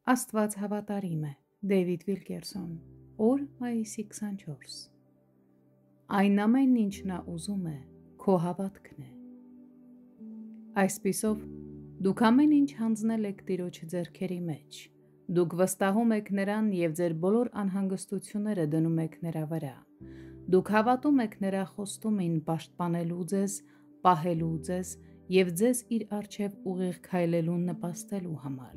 Աստված հավատարիմ է, Դեյվիդ Վիլկերսոն, օր մայիսի 24։ Այն ամենն ինչ նա ուզում է, քո հավատքն է։ Այսպիսով, դուք ամեն ինչ հանձնել եք Տիրոջ ձեռքերի մեջ, դուք վստահում եք նրան և ձեր բոլոր անհանգստությունները դնում եք նրա վրա, դուք հավատում եք նրա խոստումին պաշտպանելու ձեզ, պահելու ձեզ և ձեզ իր առջև ուղիղ քայլելուն նպաստելու համար,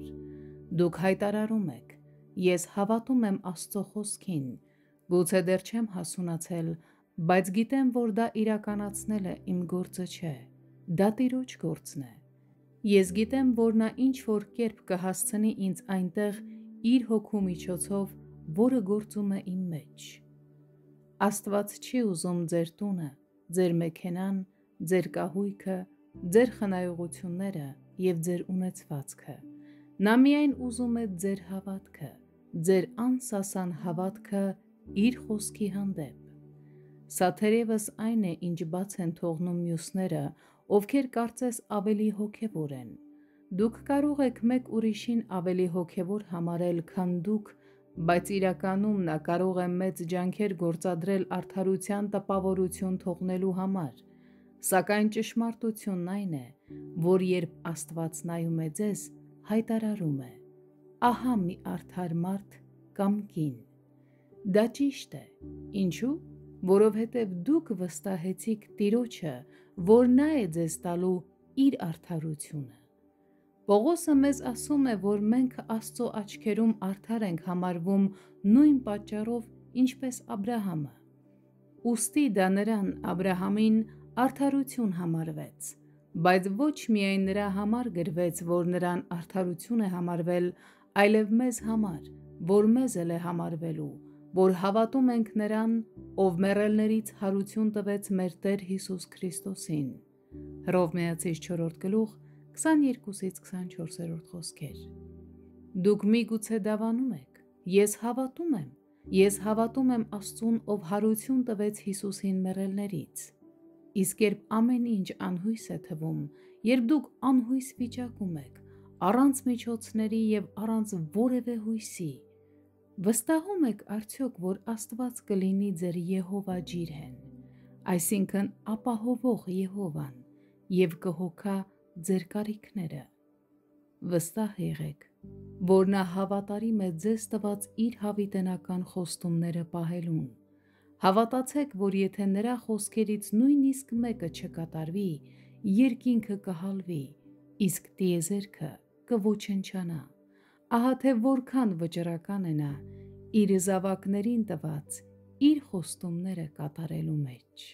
դուք հայտարարում եք. ես հավատում եմ Աստծո խոսքին, գուցե դեռ չեմ հասունացել, բայց գիտեմ, որ դա իրականացնելը իմ գործը չէ, դա Տիրոջ գործն է, ես գիտեմ, որ նա ինչ-որ կերպ կհասցնի ինձ այնտեղ իր հոգու միջոցով, որը գործում է իմ մեջ։ Աստված չի ուզում ձեր տունը, ձեր մեքենան, ձեր կահույքը, ձեր խնայողությունները և ձեր ունեցվածքը, նա միայն ուզում է ձեր հավատքը, ձեր անսասան հավատքը իր խոսքի հանդեպ։ Սա թերևս այն է, ինչ բաց են թողնում մյուսները, ովքեր կարծես ավելի հոգևոր են։ Դուք կարող եք մեկ ուրիշին ավելի հոգևոր համարել, քան դուք, բայց իրականում նա կարող է մեծ ջանքեր գործադրել արդարության տպավորություն թողնելու համար, սակայն ճշմարտությունն այն է, որ երբ Աստված նայում է ձեզ, հայտարարում է. ահա մի արդար մարդ կամ կին։ Դա ճիշտ է, ինչու՞, որովհետև դուք վստահեցիք Տիրոջը, որ նա է ձեզ տալու իր արդարությունը։ Պողոսը մեզ ասում է, որ մենք Աստծո աչքերում արդար ենք համարվում նույն պատճառով, ինչպես Աբրահամը։ Ուստի դա նրան, Աբրահամին, արդարություն համարվեց, բայց ոչ միայն նրա համար գրվեց, որ նրան արդարություն է համարվել, այլև մեզ համար, որ մեզ էլ է համարվելու, որ հավատում ենք նրան, ով մեռելներից հարություն տվեց մեր Տեր Հիսուս Քրիստոսին։ Հռովմայեցիս 4:22-24 խոսքեր։ Դուք միգուցե դավանում եք. ես հավատում եմ Աստծուն, ով հարություն տվեց Հիսուսին մեռելներից։ Իսկ երբ ամեն ինչ անհույս է թվում, երբ դուք անհույս վիճակում եք, առանց միջոցների և առանց որևէ հույսի, վստահում եք արդյոք, որ Աստված կլինի ձեր Եհովա Ջիրհեն, այսինքն ապահովող Եհովան, և կհոգա ձեր կարիքները։ Վստահ եղեք, որ նա հավատարիմ է ձեզ տված իր հավիտենական խոստումները պահելուն։ Հավատացեք, որ եթե նրա խոսքերից նույնիսկ մեկը չկատարվի, երկինքը կհալվի, իսկ տիեզերքը կոչնչանա։ Ահա թե որքան վճռական է նա իր զավակներին տված իր խոստումները կատարելու մեջ։